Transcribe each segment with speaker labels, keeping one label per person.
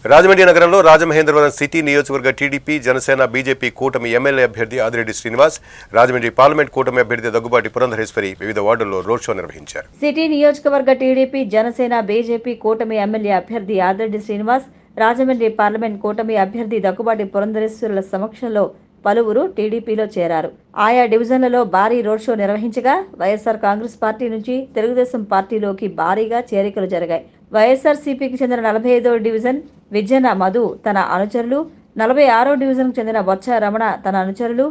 Speaker 1: రాజమండ్రి నగరంలో రాజమహేంద్రవరం సిటీ నియోజకవర్గ TDP Janasena BJP కూటమి ఎమ్మెల్యే అభ్యర్థి ఆదిరెడ్డి శ్రీనివాస్, రాజమండ్రి పార్లమెంట్ కూటమి అభ్యర్థి దగ్గుబాటి పురంధరేశ్వరి వివిధ వార్డుల్లో రోడ్ షో నిర్వహించారు.
Speaker 2: సిటీ నియోజకవర్గ టీడీపీ జనసేన బీజేపీ కూటమి ఎమ్మెల్యే అభ్యర్థి ఆదిరెడ్డి శ్రీనివాస్, రాజమండ్రి పార్లమెంట్ కూటమి అభ్యర్థి దగ్గుబాటి పురంధరేశ్వరుల సమక్షంలో పలువురు టీడీపీలో చేరారు. ఆయా డివిజన్లలో భారీ రోడ్ షో నిర్వహించగా వైఎస్ఆర్ కాంగ్రెస్ పార్టీ నుంచి తెలుగుదేశం పార్టీలోకి భారీగా చేరికలు జరిగాయి. వైఎస్ఆర్సీపీకి చెందిన 45వ డివిజన్ విజయన మధు తన అనుచరులు, 46వ డివిజన్కు చెందిన బొత్స రమణ తన అనుచరులు,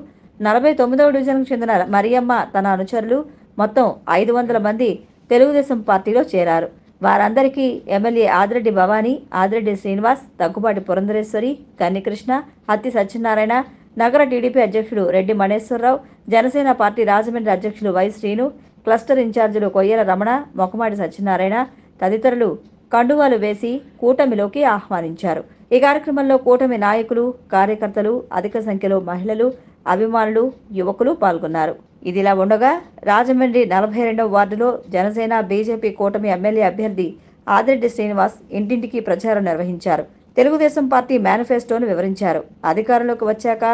Speaker 2: 49వ డివిజన్కు చెందిన మరియమ్మ తన అనుచరులు మొత్తం 500 మంది తెలుగుదేశం పార్టీలో చేరారు. వారందరికీ ఎమ్మెల్యే ఆదిరెడ్డి భవానీ, ఆదిరెడ్డి శ్రీనివాస్, దగ్గుబాటి పురంధరేశ్వరి, కన్నికృష్ణ, హత్తి సత్యనారాయణ, నగర టీడీపీ అధ్యక్షుడు రెడ్డి మణేశ్వరరావు, జనసేన పార్టీ రాజమండ్రి అధ్యక్షులు వై శ్రీను, క్లస్టర్ ఇన్ఛార్జీలు కొయ్యల రమణ, మొక్కమాడి సత్యనారాయణ తదితరులు కండువాలు వేసి కూటమిలోకి ఆహ్వానించారు. ఈ కార్యక్రమంలో కూటమి నాయకులు, కార్యకర్తలు, అధిక సంఖ్యలో మహిళలు, అభిమానులు, యువకులు పాల్గొన్నారు. ఇదిలా ఉండగా రాజమండ్రి 42వ వార్డులో జనసేన బీజేపీ కూటమి ఎమ్మెల్యే అభ్యర్థి ఆదిరెడ్డి శ్రీనివాస్ ఇంటింటికి ప్రచారం నిర్వహించారు. తెలుగుదేశం పార్టీ మేనిఫెస్టోను వివరించారు. అధికారంలోకి వచ్చాక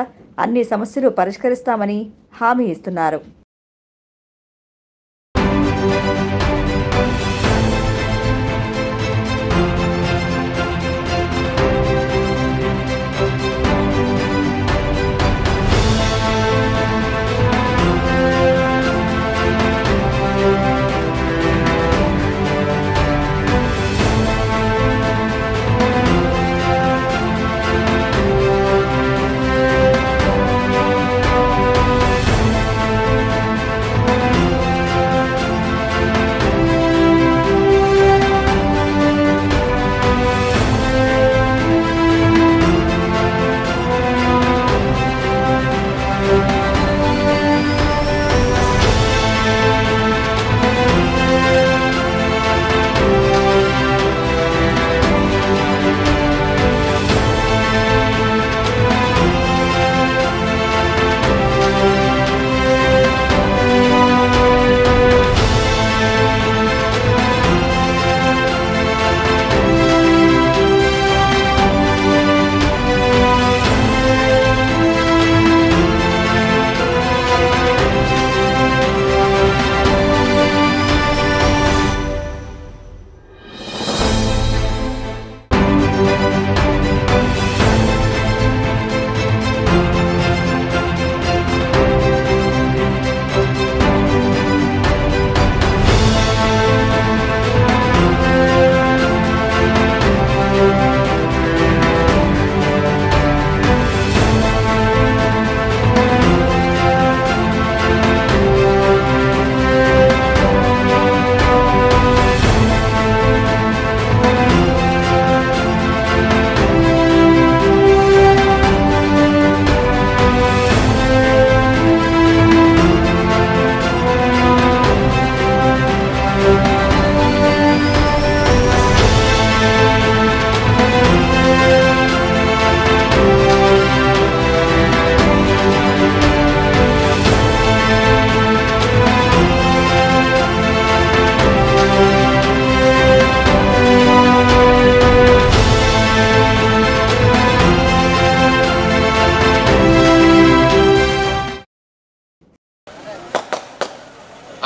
Speaker 2: అన్ని సమస్యలు పరిష్కరిస్తామని హామీ ఇస్తున్నారు.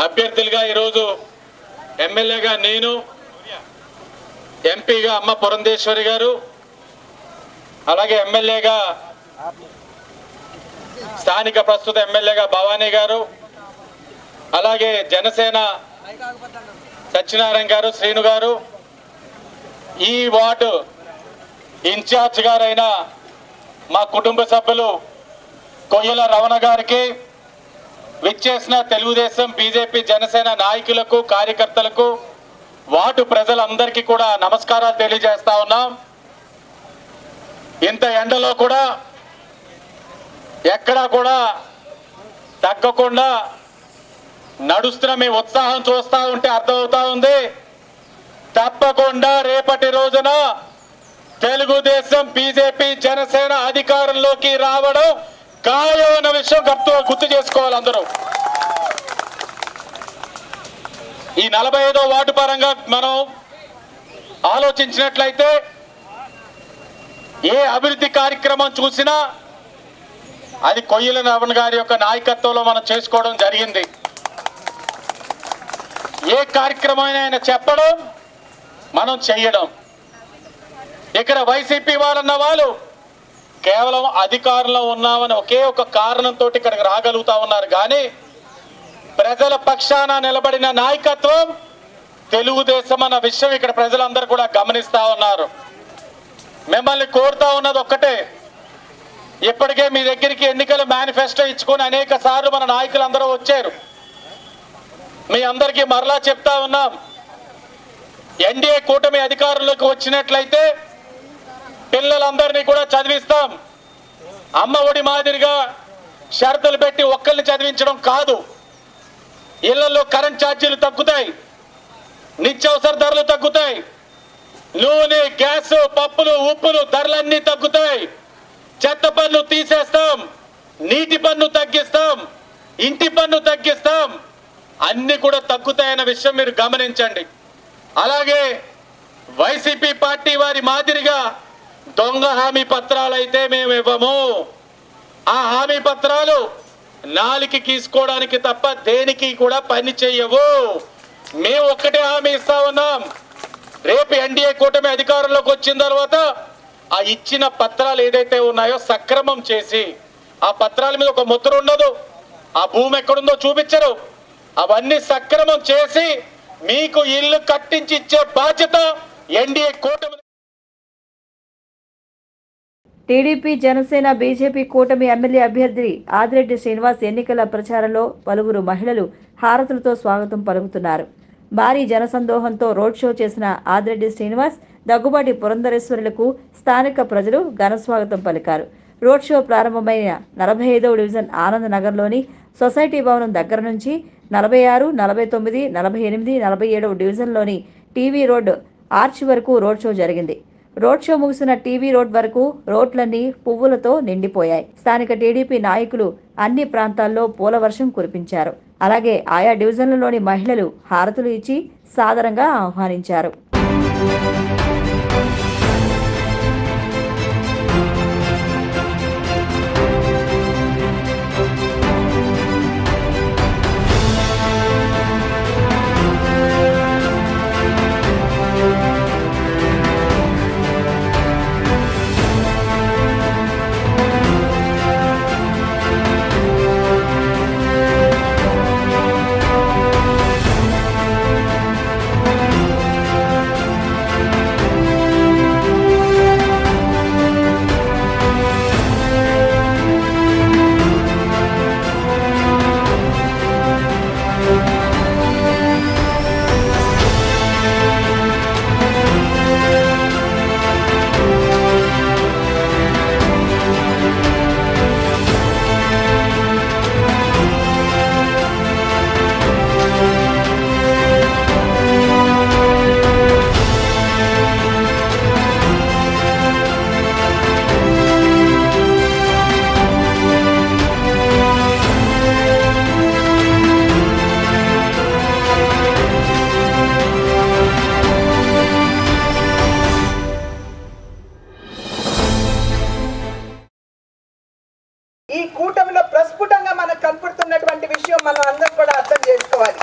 Speaker 3: అభ్యర్థులుగా ఈరోజు ఎమ్మెల్యేగా నేను, ఎంపీగా అమ్మ పురంధేశ్వరి గారు, అలాగే ఎమ్మెల్యేగా స్థానిక ప్రస్తుత ఎమ్మెల్యేగా భవానీ గారు, అలాగే జనసేన సత్యనారాయణ గారు, శ్రీను గారు, ఈ వార్డు ఇన్ఛార్జ్ గారైన మా కుటుంబ సభ్యులు కొయ్యల రమణ గారికి, విచ్చేసిన తెలుగుదేశం బీజేపీ జనసేన నాయకులకు, కార్యకర్తలకు, వార్డు ప్రజలందరికీ కూడా నమస్కారాలు తెలియజేస్తా ఉన్నాం. ఇంత ఎండలో కూడా ఎక్కడా కూడా తగ్గకుండా నడుస్తున్న మీ ఉత్సాహం చూస్తూ ఉంటే అర్థమవుతా ఉంది. తప్పకుండా రేపటి రోజున తెలుగుదేశం బీజేపీ జనసేన అధికారంలోకి రావడం ఖాయం అన్న విషయం గుర్తు చేసుకోవాలి అందరూ. ఈ 45వ వార్డు పరంగా మనం ఆలోచించినట్లయితే ఏ అభివృద్ధి కార్యక్రమం చూసినా అది కొయ్యల నవన్ గారి యొక్క నాయకత్వంలో మనం చేసుకోవడం జరిగింది. ఏ కార్యక్రమం ఆయన చెప్పడం, మనం చెయ్యడం. ఇక్కడ వైసీపీ వాళ్ళన్న వాళ్ళు కేవలం అధికారంలో ఉన్నామని ఒకే ఒక కారణంతో ఇక్కడికి రాగలుగుతా ఉన్నారు. కానీ ప్రజల పక్షాన నిలబడిన నాయకత్వం తెలుగుదేశం అన్న విషయం ఇక్కడ ప్రజలందరూ కూడా గమనిస్తా ఉన్నారు. మిమ్మల్ని కోరుతా ఉన్నది ఒక్కటే, ఇప్పటికే మీ దగ్గరికి ఎన్నికల మేనిఫెస్టో ఇచ్చుకొని అనేక సార్లు మన నాయకులందరూ వచ్చారు. మీ అందరికీ మరలా చెప్తా ఉన్నాం, ఎన్డీఏ కూటమి అధికారంలోకి వచ్చినట్లయితే పిల్లలందరినీ కూడా చదివిస్తాం. అమ్మ ఒడి మాదిరిగా షరతులు పెట్టి ఒక్కరిని చదివించడం కాదు. ఇళ్లలో కరెంట్ ఛార్జీలు తగ్గుతాయి, నిత్యావసర ధరలు తగ్గుతాయి, నూనె, గ్యాస్, పప్పులు, ఉప్పులు ధరలన్నీ తగ్గుతాయి. చెత్త పన్ను తీసేస్తాం, నీటి పన్ను తగ్గిస్తాం, ఇంటి పన్ను తగ్గిస్తాం, అన్ని కూడా తగ్గుతాయన్న విషయం మీరు గమనించండి. అలాగే వైసీపీ పార్టీ వారి మాదిరిగా దొంగ హామీ పత్రాలు అయితే మేము ఇవ్వము. ఆ హామీ పత్రాలు నాలికి గీసుకోవడానికి తప్ప దేనికి కూడా పని చేయవు. మేము ఒక్కటే హామీ ఇస్తా ఉన్నాం, రేపు ఎన్డీఏ కూటమి అధికారంలోకి వచ్చిన తర్వాత ఆ ఇచ్చిన పత్రాలు ఏదైతే ఉన్నాయో సక్రమం చేసి, ఆ పత్రాల మీద ఒక ముద్ర ఉండదు, ఆ భూమి ఎక్కడుందో చూపించరు, అవన్నీ సక్రమం చేసి మీకు ఇల్లు కట్టించి ఇచ్చే బాధ్యత ఎన్డీఏ కూటమి.
Speaker 2: టీడీపీ, జనసేన, బీజేపీ కూటమి ఎమ్మెల్యే అభ్యర్థి ఆదిరెడ్డి శ్రీనివాస్ ఎన్నికల ప్రచారంలో పలువురు మహిళలు హారతులతో స్వాగతం పలుకుతున్నారు. భారీ జనసందోహంతో రోడ్ షో చేసిన ఆదిరెడ్డి శ్రీనివాస్, దగ్గుబాటి పురంధరేశ్వరులకు స్థానిక ప్రజలు ఘనస్వాగతం పలికారు. రోడ్ షో ప్రారంభమైన 45వ డివిజన్ ఆనంద్ నగర్లోని సొసైటీ భవనం దగ్గర నుంచి 46, 49, 48, 47వ డివిజన్లోని టీవీ రోడ్ ఆర్చ్ వరకు రోడ్ షో జరిగింది. రోడ్ షో ముగిసిన టీవీ రోడ్ వరకు రోడ్లన్నీ పువ్వులతో నిండిపోయాయి. స్థానిక టీడీపీ నాయకులు అన్ని ప్రాంతాల్లో పూల వర్షం కురిపించారు. అలాగే ఆయా డివిజన్లలోని మహిళలు హారతులు ఇచ్చి సాదరంగా ఆహ్వానించారు.
Speaker 4: ఈ కూటమిలో ప్రస్ఫుటంగా మనకు కనపడుతున్నటువంటి విషయం మనం అందరం కూడా అర్థం చేసుకోవాలి.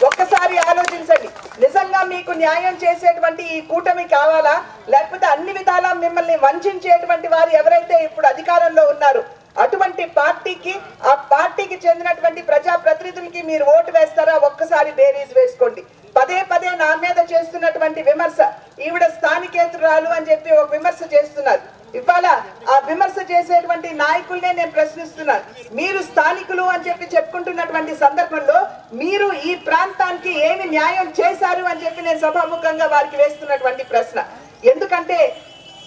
Speaker 4: ఒక్కసారి ఆలోచించండి, నిజంగా మీకు న్యాయం చేసేటువంటి ఈ కూటమి కావాలా, లేకపోతే అన్ని విధాలా మిమ్మల్ని వంచేటువంటి వారు ఎవరైతే ఇప్పుడు అధికారంలో ఉన్నారో అటువంటి పార్టీకి, ఆ పార్టీకి చెందినటువంటి ప్రజా ప్రతినిధులకి మీరు ఓటు వేస్తారా? ఒక్కసారి బేరీజ్ వేసుకోండి. పదే పదే నా మీద చేస్తున్నటువంటి విమర్శ, ఈవిడ స్థానికేతరురాలు అని చెప్పి ఒక విమర్శ చేస్తున్నారు. ఇవాళ ఆ విమర్శ చేసేటువంటి నాయకుల్నే నేను ప్రశ్నిస్తున్నాను. మీరు స్థానికులు అని చెప్పి చెప్పుకుంటున్నటువంటి సందర్భంలో మీరు ఈ ప్రాంతానికి ఏమి న్యాయం చేశారు అని చెప్పి నేను సభాముఖంగా వారికి వేస్తున్నటువంటి ప్రశ్న. ఎందుకంటే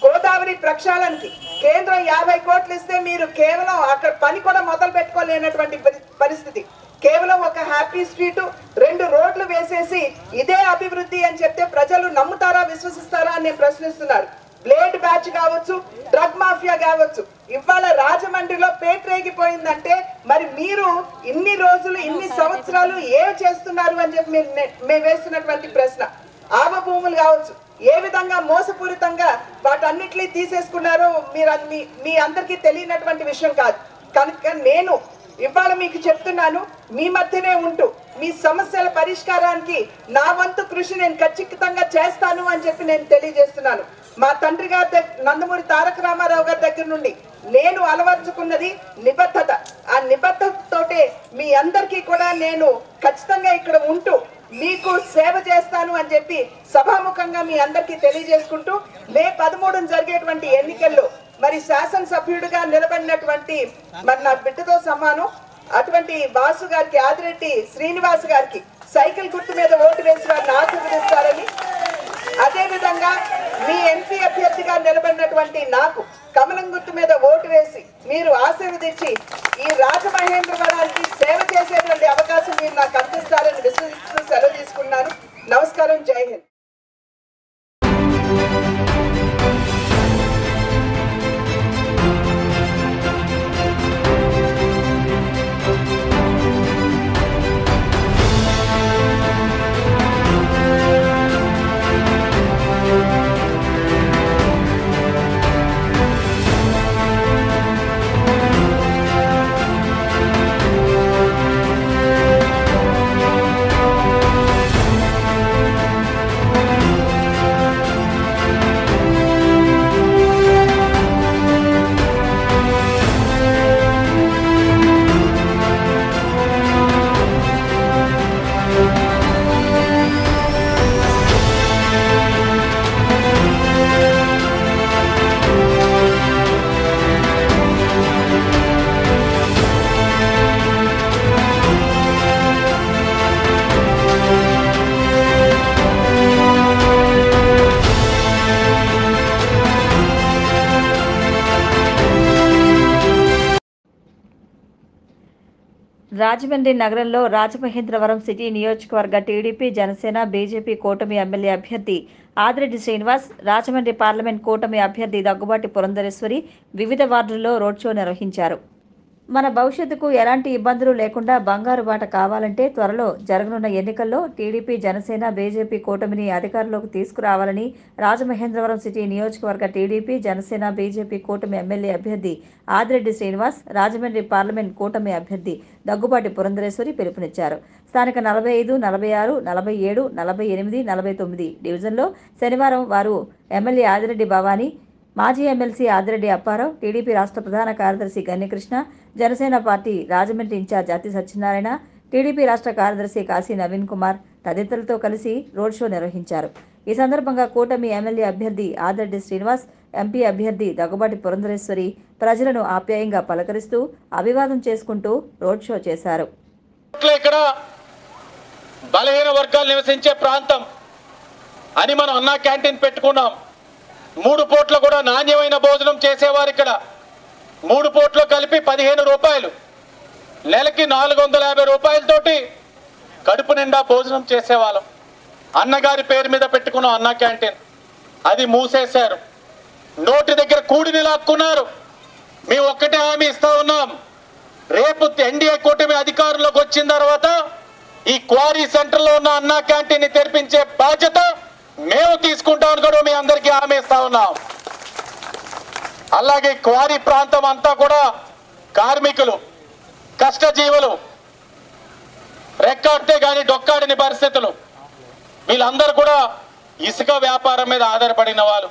Speaker 4: గోదావరి ప్రక్షాళనకి కేంద్రం 50 కోట్లు ఇస్తే మీరు కేవలం అక్కడ పని కూడా మొదలు పెట్టుకోలేనటువంటి పరిస్థితి. కేవలం ఒక హ్యాపీ స్ట్రీట్, 2 రోడ్లు వేసేసి ఇదే అభివృద్ధి అని చెప్తే ప్రజలు నమ్ముతారా, విశ్వసిస్తారా అని నేను ప్రశ్నిస్తున్నారు. బ్లేడ్ బ్యాచ్ కావచ్చు, డ్రగ్ మాఫియా కావచ్చు, ఇవాళ రాజమండ్రిలో పేటరేగిపోయిందంటే మరి మీరు ఇన్ని రోజులు, ఇన్ని సంవత్సరాలు ఏం చేస్తున్నారు అని చెప్పి మేము వేస్తున్నటువంటి ప్రశ్న. ఆవ భూములు కావచ్చు, ఏ విధంగా మోసపూరితంగా వాటన్నిటిని తీసేసుకున్నారో మీ అందరికీ తెలియనటువంటి విషయం కాదు. కనుక నేను ఇవాళ మీకు చెప్తున్నాను, మీ మధ్యనే ఉంటూ మీ సమస్యల పరిష్కారానికి నా వంతు కృషి నేను ఖచ్చితంగా చేస్తాను అని చెప్పి నేను తెలియజేస్తున్నాను. మా తండ్రి గారి నందమూరి తారక రామారావు గారి దగ్గర నుండి నేను అలవర్చుకున్నది నిబద్ధత. ఆ నిబద్ధతతోటే మీ అందరికీ కూడా నేను ఖచ్చితంగా ఇక్కడ ఉంటూ మీకు సేవ చేస్తాను అని చెప్పి సభాముఖంగా మీ అందరికీ తెలియజేసుకుంటూ, మే 13 జరిగేటువంటి ఎన్నికల్లో మరి శాసనసభ్యుడిగా నిలబడినటువంటి మరి నా బిడ్డతో సమానం అటువంటి వాసు గారికి, ఆదిరెడ్డి శ్రీనివాస్ గారికి సైకిల్ గుర్తు మీద ఓటు వేసి వారిని ఆశీర్వదిస్తారని, అదేవిధంగా మీ ఎంపీ అభ్యర్థిగా నిలబడినటువంటి నాకు కమలం గుర్తు మీద ఓటు వేసి మీరు ఆశీర్వదించి ఈ రాజమహేంద్రవరానికి సేవ చేసేటువంటి అవకాశం మీరు నాకు అందిస్తారని విశ్వసిస్తూ సెలవు తీసుకున్నాను. నమస్కారం. జై హింద్.
Speaker 2: రాజమండ్రి నగరంలో రాజమహేంద్రవరం సిటీ నియోజకవర్గ టీడీపీ, జనసేన, బీజేపీ కూటమి ఎమ్మెల్యే అభ్యర్థి ఆదిరెడ్డి శ్రీనివాస్, రాజమండ్రి పార్లమెంట్ కూటమి అభ్యర్థి దగ్గుబాటి పురంధరేశ్వరి వివిధ వార్డుల్లో రోడ్ షో నిర్వహించారు. మన భవిష్యత్తుకు ఎలాంటి ఇబ్బందులు లేకుండా బంగారు బాట కావాలంటే త్వరలో జరగనున్న ఎన్నికల్లో టీడీపీ, జనసేన, బీజేపీ కూటమిని అధికారంలోకి తీసుకురావాలని రాజమహేంద్రవరం సిటీ నియోజకవర్గ టీడీపీ, జనసేన, బీజేపీ కూటమి ఎమ్మెల్యే అభ్యర్థి ఆదిరెడ్డి శ్రీనివాస్, రాజమండ్రి పార్లమెంట్ కూటమి అభ్యర్థి దగ్గుబాటి పురంధరేశ్వరి పిలుపునిచ్చారు. స్థానిక 45, 46, 47, 48, 49 డివిజన్లో శనివారం వారు ఎమ్మెల్యే ఆదిరెడ్డి భవానీ, మాజీ ఎమ్మెల్సీ ఆదిరెడ్డి అప్పారావు, టీడీపీ రాష్ట్ర ప్రధాన కార్యదర్శి గన్నికృష్ణ, జనసేన పార్టీ రాజమండ్రి ఇన్ఛార్జ్ అతి సత్యనారాయణ, టీడీపీ రాష్ట్ర కార్యదర్శి కాశీ నవీన్ కుమార్ తదితరులతో కలిసి రోడ్ షో నిర్వహించారు. ఈ సందర్భంగా కూటమి ఎమ్మెల్యే అభ్యర్థి ఆదిరెడ్డి శ్రీనివాస్, ఎంపీ అభ్యర్థి దగ్గుబాటి పురంధరేశ్వరి ప్రజలను ఆప్యాయంగా పలకరిస్తూ అభివాదం చేసుకుంటూ రోడ్ షో చేశారు.
Speaker 3: ఇక్కడ బలహీన వర్గాలు నివసించే ప్రాంతం అని మనం అన్నా క్యాంటీన్ పెట్టుకున్నాం. 3 పూట్ల కూడా నాణ్యమైన భోజనం చేసేవారు. ఇక్కడ 3 పూట్లు కలిపి 15 రూపాయలు, నెలకి 450 రూపాయలతోటి కడుపు నిండా భోజనం చేసేవాళ్ళం. అన్నగారి పేరు మీద పెట్టుకున్నాం అన్నా క్యాంటీన్, అది మూసేశారు. నోటి దగ్గర కూడిని లాక్కున్నారు. మేము ఒక్కటే హామీ ఇస్తా ఉన్నాం, రేపు ఎన్డీఏ కూటమి అధికారంలోకి వచ్చిన తర్వాత ఈ క్వారీ సెంటర్లో ఉన్న అన్నా క్యాంటీన్ని తెరిపించే బాధ్యత మేము తీసుకుంటామని కూడా మీ అందరికీ హామీ ఇస్తా ఉన్నాం. అలాగే క్వారీ ప్రాంతం అంతా కూడా కార్మికులు, కష్టజీవులు, రెక్కాడితే కానీ డొక్కాడిని పరిస్థితులు, వీళ్ళందరూ కూడా ఇసుక వ్యాపారం మీద ఆధారపడిన వాళ్ళు.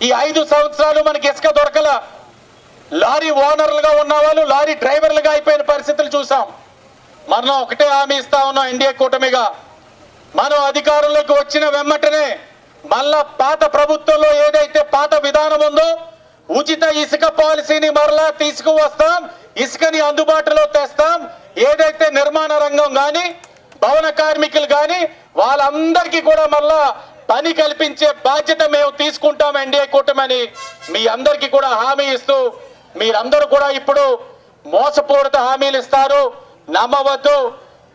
Speaker 3: ఈ 5 సంవత్సరాలు మనకి ఇసుక దొరకల. లారీ ఓనర్లుగా ఉన్న వాళ్ళు లారీ డ్రైవర్లుగా అయిపోయిన పరిస్థితులు చూసాం. మనం ఒకటే హామీ ఇస్తా ఉన్నాం, ఎన్డీఏ కూటమిగా మనం అధికారంలోకి వచ్చిన వెమ్మటనే మళ్ళా పాత ప్రభుత్వంలో ఏదైతే పాత విధానం ఉందో ఉచిత ఇసుక పాలసీని మరలా తీసుకువస్తాం. ఇసుకని అందుబాటులో తెస్తాం. ఏదైతే నిర్మాణ రంగం కానీ భవన కార్మికులు కానీ వాళ్ళందరికీ కూడా మళ్ళా పని కల్పించే బాధ్యత మేము తీసుకుంటాం ఎన్డీఏ కూటమని మీ అందరికీ కూడా హామీ ఇస్తూ, మీరందరూ కూడా ఇప్పుడు మోసపూరిత హామీలు ఇస్తారు, నమ్మవద్దు.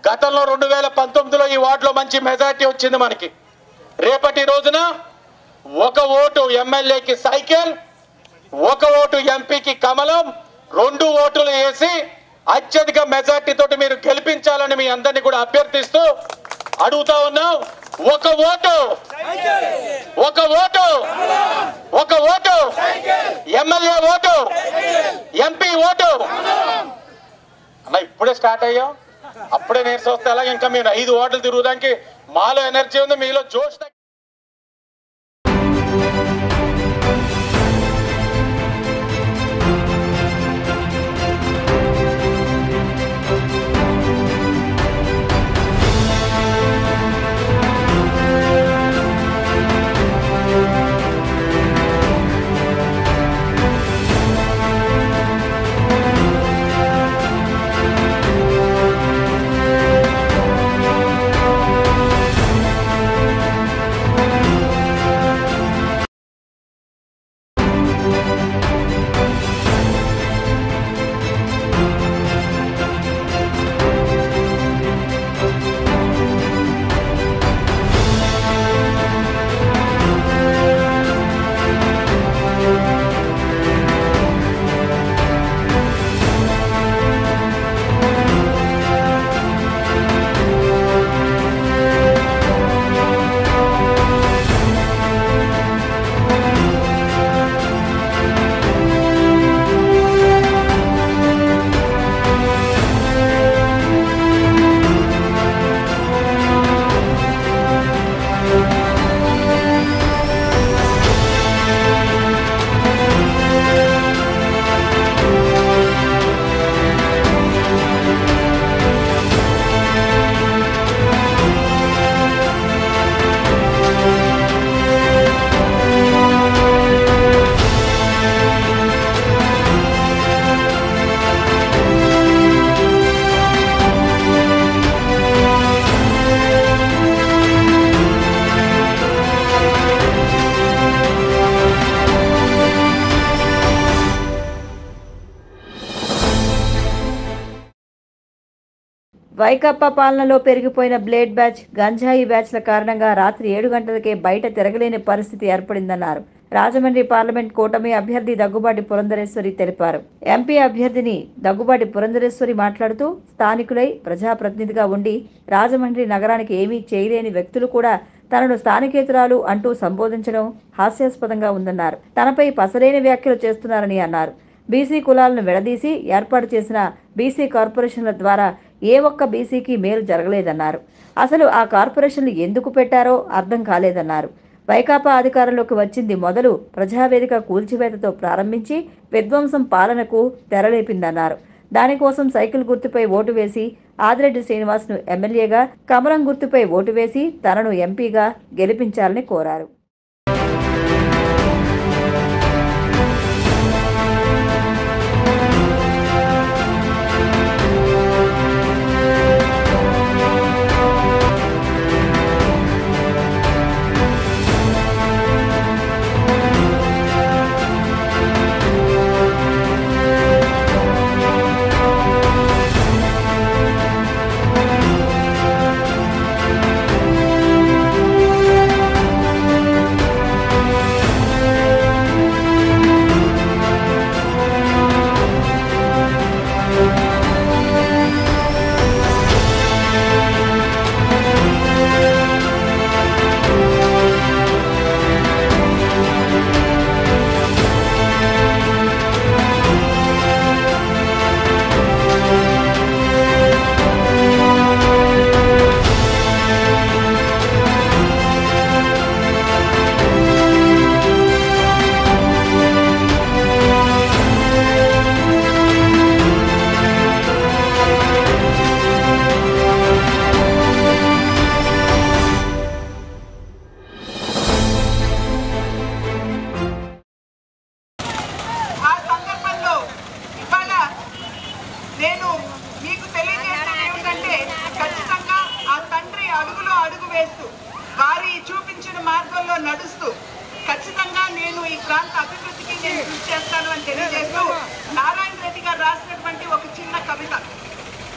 Speaker 3: గతంలో 2019లో ఈ వార్డులో మంచి మెజార్టీ వచ్చింది మనకి. రేపటి రోజున 1 ఓటు ఎమ్మెల్యేకి సైకిల్, 1 ఓటు ఎంపీకి కమలం, 2 ఓటులు వేసి అత్యధిక మెజార్టీ తోటి మీరు గెలిపించాలని మీ అందరినీ కూడా అభ్యర్థిస్తూ అడుగుతా ఉన్నాం. ఒక vote MLA vote, MP vote అలా ఇప్పుడే స్టార్ట్ అయ్యాం. అప్పుడే నేను చూస్తే అలాగే ఇంకా మీరు 5 ఓట్లు తిరుగుదానికి మాలో ఎనర్జీ ఉంది, మీలో జోష్.
Speaker 2: వైకాపా పాలనలో పెరిగిపోయిన బ్లేడ్ బ్యాచ్, గంజాయి బ్యాచ్ల కారణంగా రాత్రి 7 గంటలకే బయట తిరగలేని పరిస్థితి ఏర్పడిందన్నారు. రాజమండ్రి పార్లమెంట్ కూటమి అభ్యర్థి దగ్గుబాటి పురంధరేశ్వరి తెలిపారు. ఎంపీ అభ్యర్థిని దగ్గుబాటి పురంధరేశ్వరి మాట్లాడుతూ, స్థానికులై ప్రజాప్రతినిధిగా ఉండి రాజమండ్రి నగరానికి ఏమీ చేయలేని వ్యక్తులు కూడా తనను స్థానికేతరాలు అంటూ సంబోధించడం హాస్యాస్పదంగా ఉందన్నారు. తనపై పసలేని వ్యాఖ్యలు చేస్తున్నారని అన్నారు. బీసీ కులాలను విడదీసి ఏర్పాటు చేసిన బీసీ కార్పొరేషన్ల ద్వారా ఏ ఒక్క బీసీకి మేలు జరగలేదన్నారు. అసలు ఆ కార్పొరేషన్లు ఎందుకు పెట్టారో అర్థం కాలేదన్నారు. వైకాపా అధికారంలోకి వచ్చింది మొదలు ప్రజావేదిక కూల్చివేతతో ప్రారంభించి విధ్వంసం పాలనకు తెరలేపిందన్నారు. దానికోసం సైకిల్ గుర్తుపై ఓటు వేసి ఆదిరెడ్డి శ్రీనివాస్ను ఎమ్మెల్యేగా, కమలం గుర్తుపై ఓటు వేసి తనను ఎంపీగా గెలిపించాలని కోరారు.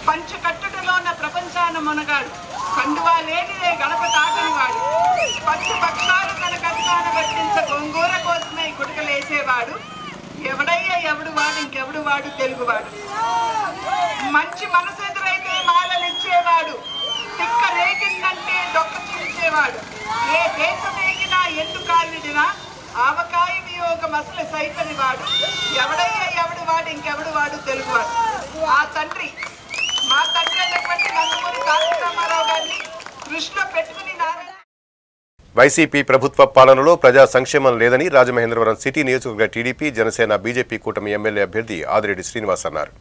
Speaker 4: పంచకట్టుటలోన ప్రపంచాన మునగాడు, కండువా లేనిదే గడప తాకనివాడు, పక్షి పక్షాలు తన కథాన పట్టించ గొంగూర కోసమే గుడకలేసేవాడు, ఎవడయ్యా ఎవడు వాడు ఇంకెవడు వాడు తెలుగువాడు, మంచి మనసు ఎదురైతే మాలలు ఇచ్చేవాడు, తిక్క రేగిందంటే డొక్క చీల్చేవాడు, ఏ దేశమేగినా ఎందుకాలిడినా ఆవకాయ వియోగం అసలు సైతని వాడు, ఎవడయ్యా ఎవడు వాడు ఇంకెవడు వాడు తెలుగువాడు. ఆ తండ్రి, మా తండ్రి అయినటువంటి నందమూరి తారక రామారావు గారిని దృష్టిలో పెట్టుకుని నారాయణ.
Speaker 1: వైసీపీ ప్రభుత్వ పాలనలో ప్రజా సంక్షేమం లేదని రాజమహేంద్రవరం సిటీ నియోజకవర్గ టీడీపీ జనసేన బీజేపీ కూటమి ఎమ్మెల్యే అభ్యర్థి ఆదిరెడ్డి శ్రీనివాస్ అన్నారు.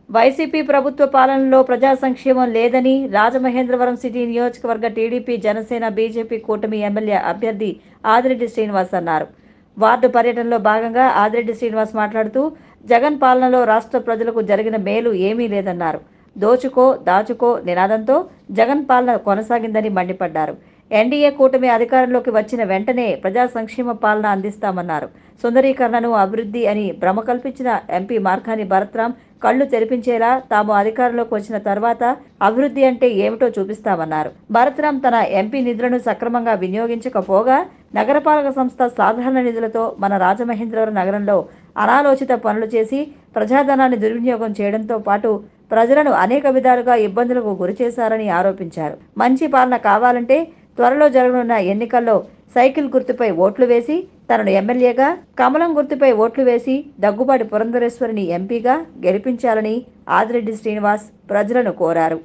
Speaker 2: వైసీపీ ప్రభుత్వ పాలనలో ప్రజా సంక్షేమం లేదని రాజమహేంద్రవరం సిటీ నియోజకవర్గ టీడీపీ జనసేన బీజేపీ కూటమి ఎమ్మెల్యే అభ్యర్థి ఆదిరెడ్డి శ్రీనివాస్ అన్నారు. వార్డు పర్యటనలో భాగంగా ఆదిరెడ్డి శ్రీనివాస్ మాట్లాడుతూ జగన్ పాలనలో రాష్ట్ర ప్రజలకు జరిగిన మేలు ఏమీ లేదన్నారు. దోచుకో దాచుకో నినాదంతో జగన్ పాలన కొనసాగిందని మండిపడ్డారు. ఎన్డీఏ కూటమి అధికారంలోకి వచ్చిన వెంటనే ప్రజా సంక్షేమ పాలన అందిస్తామన్నారు. సుందరీకరణను అభివృద్ధి అని భ్రమ కల్పించిన ఎంపీ మార్కాని భరత్రామ్ కళ్లు తెరిపించేలా తాము అధికారంలోకి వచ్చిన తర్వాత అభివృద్ధి అంటే ఏమిటో చూపిస్తామన్నారు. భరత్రామ్ తన ఎంపీ నిధులను సక్రమంగా వినియోగించకపోగా నగరపాలక సంస్థ సాధారణ నిధులతో మన రాజమహేంద్రవరం నగరంలో అనాలోచిత పనులు చేసి ప్రజాధనాన్ని దుర్వినియోగం చేయడంతో పాటు ప్రజలను అనేక విధాలుగా ఇబ్బందులకు గురిచేశారని ఆరోపించారు. మంచి పాలన కావాలంటే త్వరలో జరగనున్న ఎన్నికల్లో సైకిల్ గుర్తుపై ఓట్లు వేసి తనను ఎమ్మెల్యేగా, కమలం గుర్తుపై ఓట్లు వేసి దగ్గుబాటి పురంధరేశ్వరిని ఎంపీగా గెలిపించాలని ఆదిరెడ్డి శ్రీనివాస్ ప్రజలను కోరారు.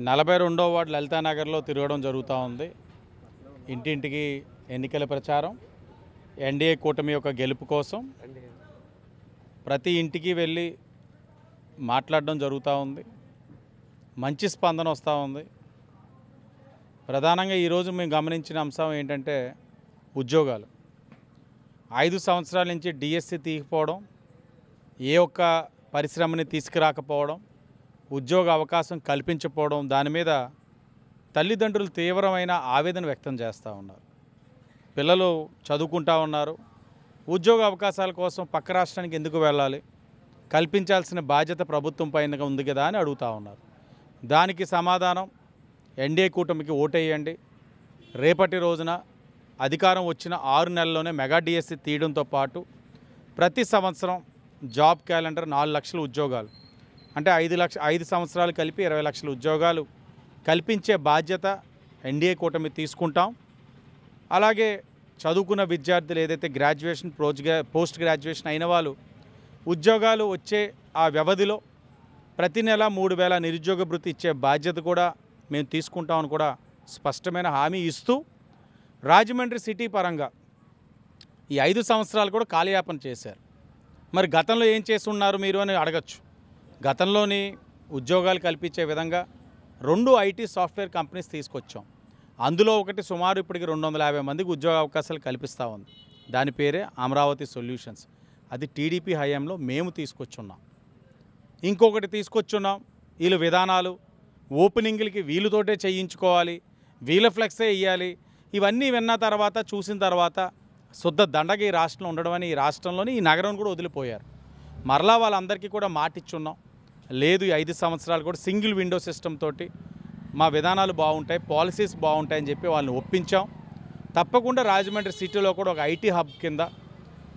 Speaker 5: 42వ వార్డు లలితానగర్లో తిరగడం జరుగుతూ ఉంది. ఇంటింటికి ఎన్నికల ప్రచారం, ఎన్డీఏ కూటమి యొక్క గెలుపు కోసం ప్రతి ఇంటికి వెళ్ళి మాట్లాడడం జరుగుతూ ఉంది. మంచి స్పందన వస్తూ ఉంది. ప్రధానంగా ఈరోజు మేము గమనించిన అంశం ఏంటంటే ఉద్యోగాలు. 5 సంవత్సరాల నుంచి డిఎస్సి తీయకపోవడం, ఏ ఒక్క పరిశ్రమని తీసుకురాకపోవడం, ఉద్యోగ అవకాశం కల్పించకపోవడం, దాని మీద తల్లిదండ్రులు తీవ్రమైన ఆవేదన వ్యక్తం చేస్తూ ఉన్నారు. పిల్లలు చదువుకుంటూ ఉన్నారు, ఉద్యోగ అవకాశాల కోసం పక్క రాష్ట్రానికి ఎందుకు వెళ్ళాలి, కల్పించాల్సిన బాధ్యత ప్రభుత్వం పైన ఉంది కదా అని అడుగుతూ ఉన్నారు. దానికి సమాధానం ఎన్డీఏ కూటమికి ఓటేయండి. రేపటి రోజున అధికారం వచ్చిన 6 నెలల్లోనే మెగా డిఎస్సి తీయడంతో పాటు ప్రతి సంవత్సరం జాబ్ క్యాలెండర్ 4 లక్షల ఉద్యోగాలు, అంటే 5 సంవత్సరాలు కలిపి 20 లక్షల ఉద్యోగాలు కల్పించే బాధ్యత ఎన్డీఏ కూటమి తీసుకుంటాం. అలాగే చదువుకున్న విద్యార్థులు ఏదైతే గ్రాడ్యుయేషన్ పోస్ట్ గ్రాడ్యుయేషన్ అయిన వాళ్ళు ఉద్యోగాలు వచ్చే ఆ వ్యవధిలో ప్రతి నెల 3,000 నిరుద్యోగ భృతి ఇచ్చే బాధ్యత కూడా మేము తీసుకుంటామని కూడా స్పష్టమైన హామీ ఇస్తూ, రాజమండ్రి సిటీ పరంగా ఈ 5 సంవత్సరాలు కూడా కాలయాపన చేశారు. మరి గతంలో ఏం చేసి ఉన్నారు మీరు అని అడగచ్చు. గతంలోని ఉద్యోగాలు కల్పించే విధంగా 2 ఐటీ సాఫ్ట్వేర్ కంపెనీస్ తీసుకొచ్చాం. అందులో ఒకటి సుమారు ఇప్పటికి 250 మందికి ఉద్యోగ అవకాశాలు కల్పిస్తూ ఉంది. దాని పేరే అమరావతి సొల్యూషన్స్. అది టీడీపీ హయాంలో మేము తీసుకొచ్చున్నాం. ఇంకొకటి తీసుకొచ్చున్నాం, వీళ్ళు విధానాలు ఓపెనింగ్లకి వీళ్ళతోటే చేయించుకోవాలి, వీళ్ళ ఫ్లెక్సే ఇవ్వాలి. ఇవన్నీ విన్న తర్వాత చూసిన తర్వాత శుద్ధ దండగ ఈ రాష్ట్రంలో ఉండడం అని ఈ రాష్ట్రంలోని ఈ నగరం కూడా వదిలిపోయారు. మరలా వాళ్ళందరికీ కూడా మాటిచ్చున్నాం, లేదు ఈ 5 సంవత్సరాలు కూడా సింగిల్ విండో సిస్టమ్ తోటి మా విధానాలు బాగుంటాయి, పాలసీస్ బాగుంటాయని చెప్పి వాళ్ళని ఒప్పించాం. తప్పకుండా రాజమండ్రి సిటీలో కూడా ఒక ఐటీ హబ్ కింద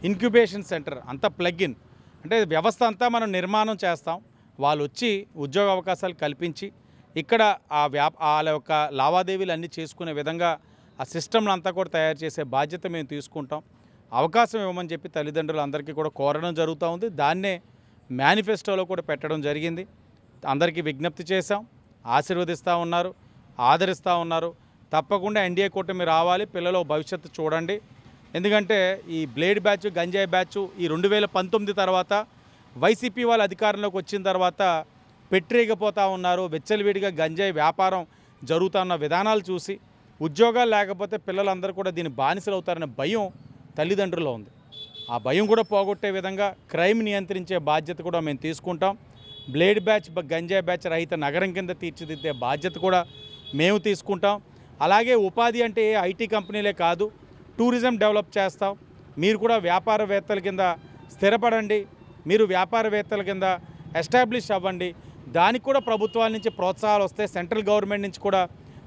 Speaker 5: ఇంక్యుబేషన్ సెంటర్ అంతా ప్లగ్-ఇన్, అంటే వ్యవస్థ అంతా మనం నిర్మాణం చేస్తాం. వాళ్ళు వచ్చి ఉద్యోగ అవకాశాలు కల్పించి ఇక్కడ వాళ్ళ యొక్క లావాదేవీలు అన్నీ చేసుకునే విధంగా ఆ సిస్టమ్లు అంతా కూడా తయారు చేసే బాధ్యత మేము తీసుకుంటాం. అవకాశం ఇవ్వమని చెప్పి తల్లిదండ్రులు అందరికీ కూడా కోరడం జరుగుతూ ఉంది. దాన్నే మేనిఫెస్టోలో కూడా పెట్టడం జరిగింది. అందరికీ విజ్ఞప్తి చేశాం, ఆశీర్వదిస్తూ ఉన్నారు, ఆదరిస్తూ ఉన్నారు. తప్పకుండా ఎన్డీఏ కూటమి రావాలి, పిల్లల భవిష్యత్తు చూడండి. ఎందుకంటే ఈ బ్లేడ్ బ్యాచ్, గంజాయి బ్యాచ్ ఈ 2019 తర్వాత వైసీపీ వాళ్ళు అధికారంలోకి వచ్చిన తర్వాత పెట్టిరేగిపోతూ ఉన్నారు. వెచ్చలవిడిగా గంజాయి వ్యాపారం జరుగుతున్న విధానాలు చూసి ఉద్యోగాలు లేకపోతే పిల్లలందరూ కూడా దీని బానిసలు అవుతారనే భయం తల్లిదండ్రుల్లో ఉంది. ఆ భయం కూడా పోగొట్టే విధంగా క్రైమ్ నియంత్రించే బాధ్యత కూడా మేము తీసుకుంటాం. బ్లేడ్ బ్యాచ్, గంజాయి బ్యాచ్ రహిత నగరం కింద తీర్చిదిద్దే బాధ్యత కూడా మేము తీసుకుంటాం. అలాగే ఉపాధి అంటే ఐటీ కంపెనీలే కాదు, టూరిజం డెవలప్ చేస్తాం. మీరు కూడా వ్యాపారవేత్తల కింద స్థిరపడండి, మీరు వ్యాపారవేత్తల కింద ఎస్టాబ్లిష్ అవ్వండి. దానికి కూడా ప్రభుత్వాల నుంచి ప్రోత్సాహాలు వస్తాయి, సెంట్రల్ గవర్నమెంట్ నుంచి కూడా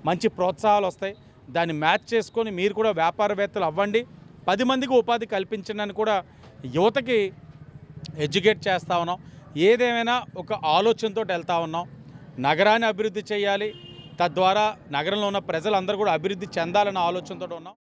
Speaker 5: మంచి ప్రోత్సాహాలు వస్తాయి. దాన్ని మ్యాచ్ చేసుకొని మీరు కూడా వ్యాపారవేత్తలు అవ్వండి, 10 మందికి ఉపాధి కల్పించండి కూడా యువతకి ఎడ్యుకేట్ చేస్తూ ఉన్నాం. ఏదేమైనా ఒక ఆలోచనతో వెళ్తూ ఉన్నాం. నగరాన్ని అభివృద్ధి చేయాలి, తద్వారా నగరంలో ఉన్న ప్రజలందరూ కూడా అభివృద్ధి చెందాలన్న ఆలోచనతో ఉన్నాం.